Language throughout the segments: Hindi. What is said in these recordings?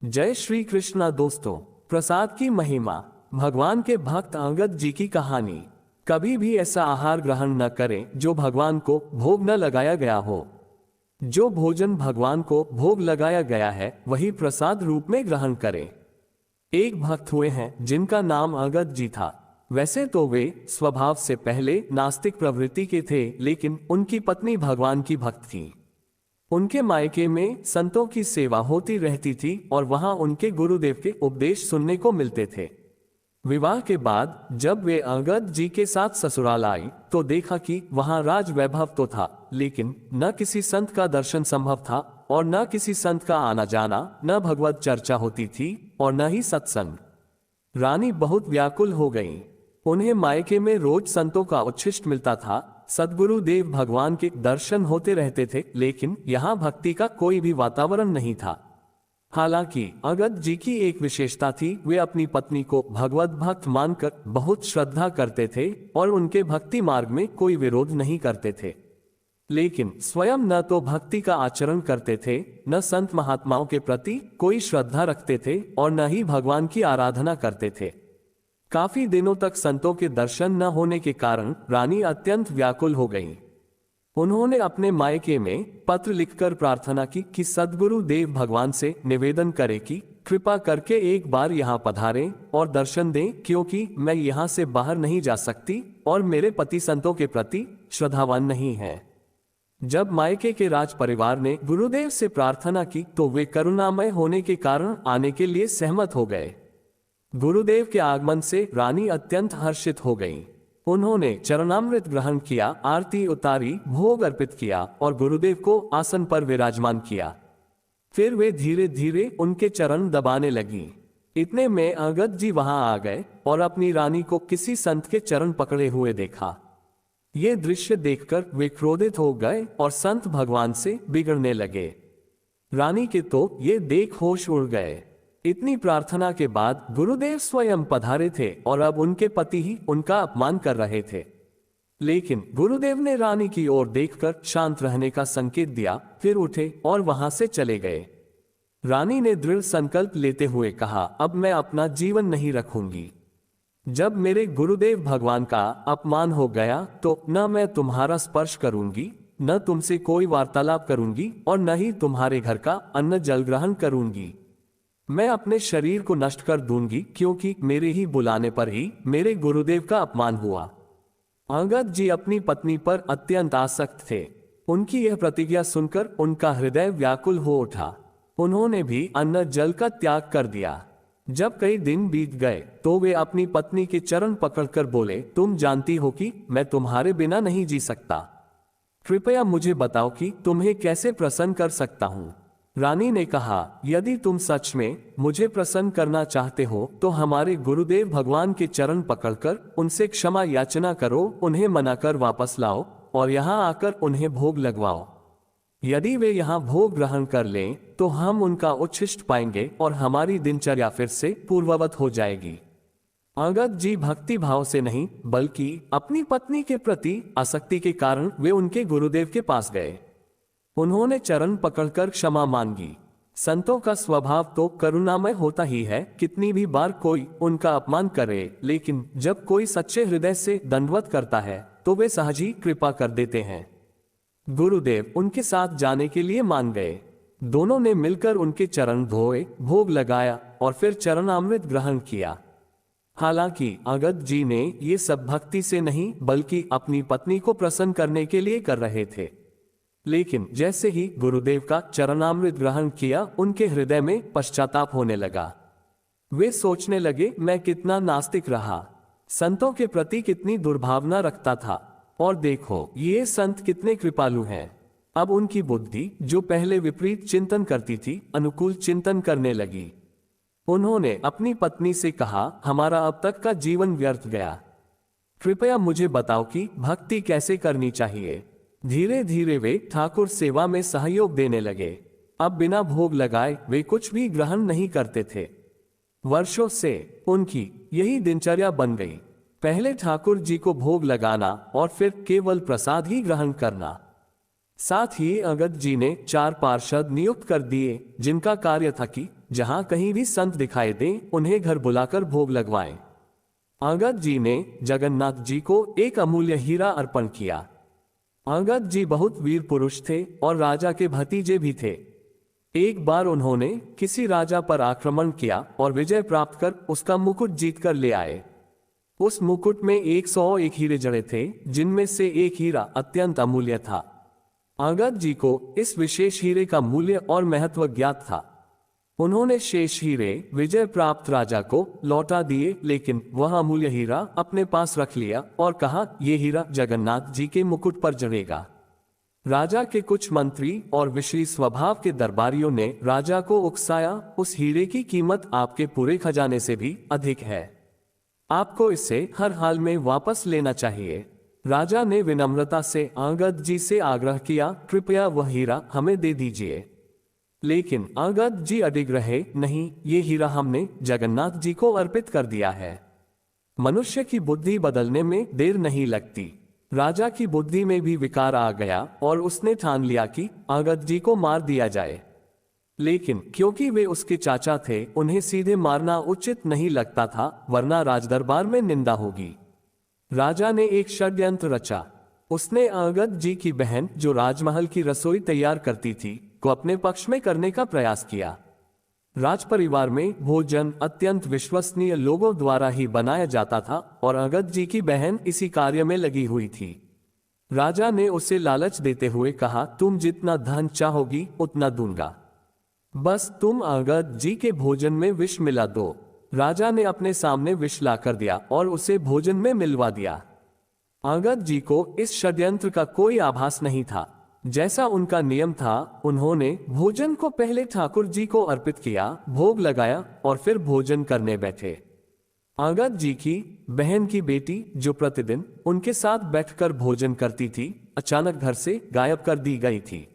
जय श्री कृष्णा दोस्तों। प्रसाद की महिमा। भगवान के भक्त अंगद जी की कहानी। कभी भी ऐसा आहार ग्रहण न करें जो भगवान को भोग न लगाया गया हो। जो भोजन भगवान को भोग लगाया गया है वही प्रसाद रूप में ग्रहण करें। एक भक्त हुए हैं जिनका नाम अंगद जी था। वैसे तो वे स्वभाव से पहले नास्तिक प्रवृत्ति के थे, लेकिन उनकी पत्नी भगवान की भक्त थी। उनके मायके में संतों की सेवा होती रहती थी और वहां उनके गुरुदेव के उपदेश सुनने को मिलते थे। विवाह के बाद जब वे अंगद जी के साथ ससुराल आई तो देखा कि वहां राज वैभव तो था, लेकिन न किसी संत का दर्शन संभव था और न किसी संत का आना जाना, न भगवत चर्चा होती थी और न ही सत्संग। रानी बहुत व्याकुल हो गईं। उन्हें मायके में रोज संतों का उच्छिष्ट मिलता था, सद्गुरु देव भगवान के दर्शन होते रहते थे, लेकिन यहाँ भक्ति का कोई भी वातावरण नहीं था। हालांकि अंगद जी की एक विशेषता थी, वे अपनी पत्नी को भगवत भक्त मानकर बहुत श्रद्धा करते थे और उनके भक्ति मार्ग में कोई विरोध नहीं करते थे। लेकिन स्वयं न तो भक्ति का आचरण करते थे, न संत महात्माओं के प्रति कोई श्रद्धा रखते थे और न ही भगवान की आराधना करते थे। काफी दिनों तक संतों के दर्शन न होने के कारण रानी अत्यंत व्याकुल हो गईं। उन्होंने अपने मायके में पत्र लिखकर प्रार्थना की कि सद्गुरु देव भगवान से निवेदन करें कि कृपा करके एक बार यहाँ पधारें और दर्शन दें, क्योंकि मैं यहाँ से बाहर नहीं जा सकती और मेरे पति संतों के प्रति श्रद्धावान नहीं है। जब मायके के राज परिवार ने गुरुदेव से प्रार्थना की तो वे करुणामय होने के कारण आने के लिए सहमत हो गए। गुरुदेव के आगमन से रानी अत्यंत हर्षित हो गईं। उन्होंने चरणामृत ग्रहण किया, आरती उतारी, भोग अर्पित किया और गुरुदेव को आसन पर विराजमान किया। फिर वे धीरे धीरे उनके चरण दबाने लगीं। इतने में अंगद जी वहां आ गए और अपनी रानी को किसी संत के चरण पकड़े हुए देखा। ये दृश्य देखकर वे क्रोधित हो गए और संत भगवान से बिगड़ने लगे। रानी के तो ये देख होश उड़ गए। इतनी प्रार्थना के बाद गुरुदेव स्वयं पधारे थे और अब उनके पति ही उनका अपमान कर रहे थे। लेकिन गुरुदेव ने रानी की ओर देखकर शांत रहने का संकेत दिया, फिर उठे और वहां से चले गए। रानी ने दृढ़ संकल्प लेते हुए कहा, अब मैं अपना जीवन नहीं रखूंगी। जब मेरे गुरुदेव भगवान का अपमान हो गया तो न मैं तुम्हारा स्पर्श करूंगी, न तुमसे कोई वार्तालाप करूंगी और न ही तुम्हारे घर का अन्न जल ग्रहण करूंगी। मैं अपने शरीर को नष्ट कर दूंगी, क्योंकि मेरे ही बुलाने पर ही मेरे गुरुदेव का अपमान हुआ। अंगद जी अपनी पत्नी पर अत्यंत आसक्त थे। उनकी यह प्रतिज्ञा सुनकर उनका हृदय व्याकुल हो उठा। उन्होंने भी अन्न जल का त्याग कर दिया। जब कई दिन बीत गए तो वे अपनी पत्नी के चरण पकड़कर बोले, तुम जानती हो कि मैं तुम्हारे बिना नहीं जी सकता। कृपया मुझे बताओ कि तुम्हें कैसे प्रसन्न कर सकता हूं। रानी ने कहा, यदि तुम सच में मुझे प्रसन्न करना चाहते हो तो हमारे गुरुदेव भगवान के चरण पकड़कर उनसे क्षमा याचना करो, उन्हें मनाकर वापस लाओ और यहाँ आकर उन्हें भोग लगवाओ। यदि वे यहाँ भोग ग्रहण कर लें तो हम उनका उच्छिष्ट पाएंगे और हमारी दिनचर्या फिर से पूर्ववत हो जाएगी। अंगद जी भक्ति भाव से नहीं बल्कि अपनी पत्नी के प्रति आसक्ति के कारण वे उनके गुरुदेव के पास गए। उन्होंने चरण पकड़कर क्षमा मांगी। संतों का स्वभाव तो करुणामय होता ही है, कितनी भी बार कोई उनका अपमान करे, लेकिन जब कोई सच्चे हृदय से दंडवत करता है तो वे सहज ही कृपा कर देते हैं। गुरुदेव उनके साथ जाने के लिए मान गए। दोनों ने मिलकर उनके चरण धोए, भोग लगाया और फिर चरणामृत ग्रहण किया। हालांकि अंगद जी ने ये सब भक्ति से नहीं बल्कि अपनी पत्नी को प्रसन्न करने के लिए कर रहे थे। लेकिन जैसे ही गुरुदेव का चरणामृत ग्रहण किया, उनके हृदय में पश्चाताप होने लगा। वे सोचने लगे, मैं कितना नास्तिक रहा, संतों के प्रति कितनी दुर्भावना रखता था, और देखो ये संत कितने कृपालु हैं। अब उनकी बुद्धि जो पहले विपरीत चिंतन करती थी, अनुकूल चिंतन करने लगी। उन्होंने अपनी पत्नी से कहा, हमारा अब तक का जीवन व्यर्थ गया। कृपया मुझे बताओ कि भक्ति कैसे करनी चाहिए। धीरे धीरे वे ठाकुर सेवा में सहयोग देने लगे। अब बिना भोग लगाए वे कुछ भी ग्रहण नहीं करते थे। वर्षों से उनकी यही दिनचर्या बन गई। पहले ठाकुर जी को भोग लगाना और फिर केवल प्रसाद ही ग्रहण करना। साथ ही अंगद जी ने 4 पार्षद नियुक्त कर दिए, जिनका कार्य था कि जहां कहीं भी संत दिखाई दें उन्हें घर बुलाकर भोग लगवाएं। अंगद जी ने जगन्नाथ जी को एक अमूल्य हीरा अर्पण किया। अंगद जी बहुत वीर पुरुष थे और राजा के भतीजे भी थे। एक बार उन्होंने किसी राजा पर आक्रमण किया और विजय प्राप्त कर उसका मुकुट जीतकर ले आए। उस मुकुट में 101 हीरे जड़े थे, जिनमें से एक हीरा अत्यंत अमूल्य था। अंगद जी को इस विशेष हीरे का मूल्य और महत्व ज्ञात था। उन्होंने शेष हीरे विजय प्राप्त राजा को लौटा दिए, लेकिन वह अमूल्य हीरा अपने पास रख लिया और कहा, यह हीरा जगन्नाथ जी के मुकुट पर जड़ेगा। राजा के कुछ मंत्री और विषयी स्वभाव के दरबारियों ने राजा को उकसाया, उस हीरे की कीमत आपके पूरे खजाने से भी अधिक है, आपको इसे हर हाल में वापस लेना चाहिए। राजा ने विनम्रता से अंगद जी से आग्रह किया, कृपया वह हीरा हमें दे दीजिए। लेकिन अंगद जी अडिग रहे, नहीं, ये हीरा हमने जगन्नाथ जी को अर्पित कर दिया है। मनुष्य की बुद्धि बदलने में देर नहीं लगती। राजा की बुद्धि में भी विकार आ गया और उसने ठान लिया कि अंगद जी को मार दिया जाए। लेकिन क्योंकि वे उसके चाचा थे, उन्हें सीधे मारना उचित नहीं लगता था, वरना राजदरबार में निंदा होगी। राजा ने एक षड्यंत्र रचा। उसने अंगद जी की बहन, जो राजमहल की रसोई तैयार करती थी, को अपने पक्ष में करने का प्रयास किया। राजपरिवार में भोजन अत्यंत विश्वसनीय लोगों द्वारा ही बनाया जाता था और अंगद जी की बहन इसी कार्य में लगी हुई थी। राजा ने उसे लालच देते हुए कहा, तुम जितना धन चाहोगी उतना दूंगा, बस तुम अंगद जी के भोजन में विष मिला दो। राजा ने अपने सामने विष लाकर दिया और उसे भोजन में मिलवा दिया। अंगद जी को इस षड्यंत्र का कोई आभास नहीं था। जैसा उनका नियम था, उन्होंने भोजन को पहले ठाकुर जी को अर्पित किया, भोग लगाया और फिर भोजन करने बैठे। अंगद जी की बहन की बेटी, जो प्रतिदिन उनके साथ बैठकर भोजन करती थी, अचानक घर से गायब कर दी गई थी।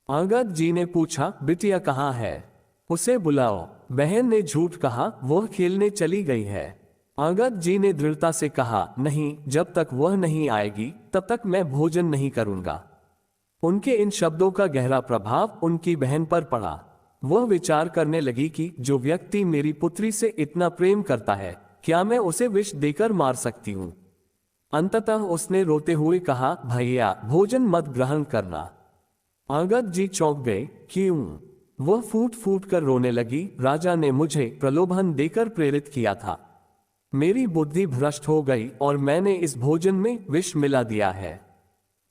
अंगद जी ने पूछा, बिटिया कहाँ है, उसे बुलाओ। बहन ने झूठ कहा, वह खेलने चली गई है। अंगद जी ने दृढ़ता से कहा, नहीं, जब तक वह नहीं आएगी तब तक मैं भोजन नहीं करूंगा। उनके इन शब्दों का गहरा प्रभाव उनकी बहन पर पड़ा। वह विचार करने लगी कि जो व्यक्ति मेरी पुत्री से इतना प्रेम करता है, क्या मैं उसे विष देकर मार सकती हूं? अंततः उसने रोते हुए कहा, भैया भोजन मत ग्रहण करना। अंगद जी चौंक गए, क्यों? वह फूट फूट कर रोने लगी, राजा ने मुझे प्रलोभन देकर प्रेरित किया था। मेरी बुद्धि भ्रष्ट हो गई और मैंने इस भोजन में विष मिला दिया है।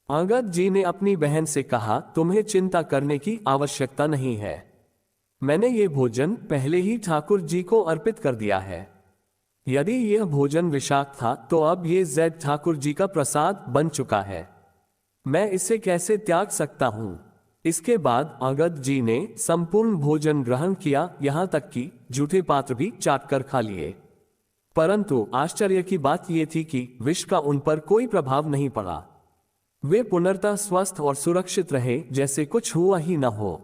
अंगद जी ने अपनी बहन से कहा, तुम्हें चिंता करने की आवश्यकता नहीं है, मैंने ये भोजन पहले ही ठाकुर जी को अर्पित कर दिया है। यदि यह भोजन विषाक्त था तो अब ये जैद ठाकुर जी का प्रसाद बन चुका है, मैं इसे कैसे त्याग सकता हूं? इसके बाद अंगद जी ने संपूर्ण भोजन ग्रहण किया, यहां तक कि जूठे पात्र भी चाट कर खा लिए। परंतु आश्चर्य की बात यह थी कि विष का उन पर कोई प्रभाव नहीं पड़ा। वे पुनर्तः स्वस्थ और सुरक्षित रहे, जैसे कुछ हुआ ही न हो।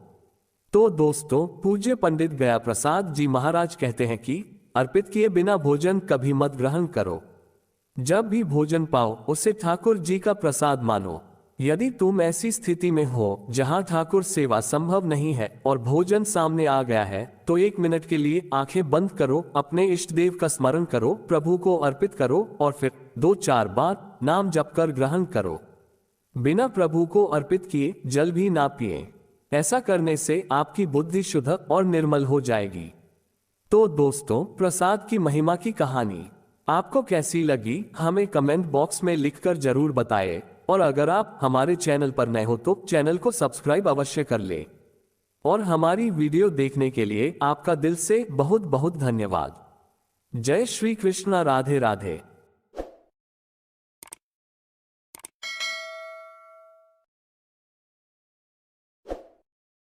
तो दोस्तों, पूज्य पंडित गया प्रसाद जी महाराज कहते हैं कि अर्पित किए बिना भोजन कभी मत ग्रहण करो। जब भी भोजन पाओ उसे ठाकुर जी का प्रसाद मानो। यदि तुम ऐसी स्थिति में हो जहां ठाकुर सेवा संभव नहीं है और भोजन सामने आ गया है, तो 1 मिनट के लिए आंखें बंद करो, अपने इष्ट देव का स्मरण करो, प्रभु को अर्पित करो और फिर 2-4 बार नाम जप कर ग्रहण करो। बिना प्रभु को अर्पित किए जल भी ना पिए। ऐसा करने से आपकी बुद्धि शुद्ध और निर्मल हो जाएगी। तो दोस्तों, प्रसाद की महिमा की कहानी आपको कैसी लगी, हमें कमेंट बॉक्स में लिखकर जरूर बताएं। और अगर आप हमारे चैनल पर नए हो तो चैनल को सब्सक्राइब अवश्य कर लें। और हमारी वीडियो देखने के लिए आपका दिल से बहुत बहुत धन्यवाद। जय श्री कृष्णा, राधे राधे।